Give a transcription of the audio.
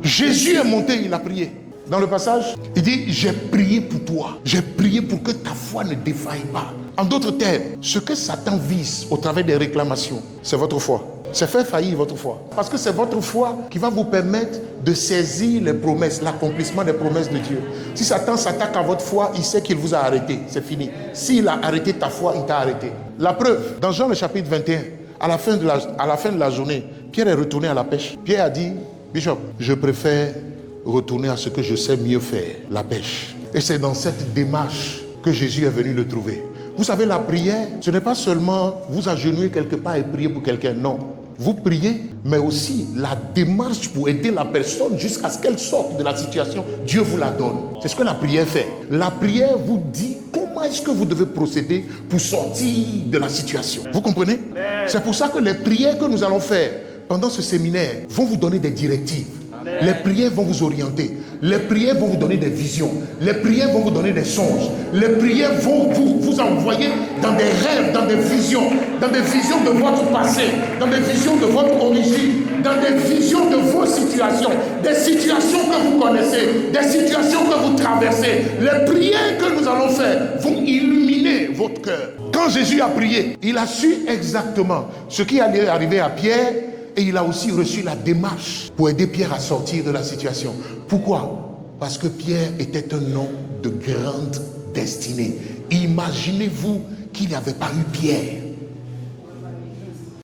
Jésus est monté, il a prié. Dans le passage, il dit, j'ai prié pour toi. J'ai prié pour que ta foi ne défaille pas. En d'autres termes, ce que Satan vise au travers des réclamations, c'est votre foi. C'est faire faillir votre foi. Parce que c'est votre foi qui va vous permettre de saisir les promesses, l'accomplissement des promesses de Dieu. Si Satan s'attaque à votre foi, il sait qu'il vous a arrêté. C'est fini. S'il a arrêté ta foi, il t'a arrêté. La preuve, dans Jean le chapitre 21, à la fin de la journée, Pierre est retourné à la pêche. Pierre a dit, Bishop, je préfère retourner à ce que je sais mieux faire, la pêche. Et c'est dans cette démarche que Jésus est venu le trouver. Vous savez, la prière, ce n'est pas seulement vous agenouiller quelque part et prier pour quelqu'un, non. Vous priez, mais aussi la démarche pour aider la personne jusqu'à ce qu'elle sorte de la situation, Dieu vous la donne. C'est ce que la prière fait. La prière vous dit comment est-ce que vous devez procéder pour sortir de la situation. Vous comprenez? C'est pour ça que les prières que nous allons faire pendant ce séminaire vont vous donner des directives. Les prières vont vous orienter. Les prières vont vous donner des visions. Les prières vont vous donner des songes. Les prières vont vous envoyer dans des rêves, dans des visions de votre passé, dans des visions de votre origine, dans des visions de vos situations, des situations que vous connaissez, des situations que vous traversez. Les prières que nous allons faire vont illuminer votre cœur. Quand Jésus a prié, il a su exactement ce qui allait arriver à Pierre. Et il a aussi reçu la démarche pour aider Pierre à sortir de la situation. Pourquoi? Parce que Pierre était un homme de grande destinée. Imaginez-vous qu'il n'y avait pas eu Pierre.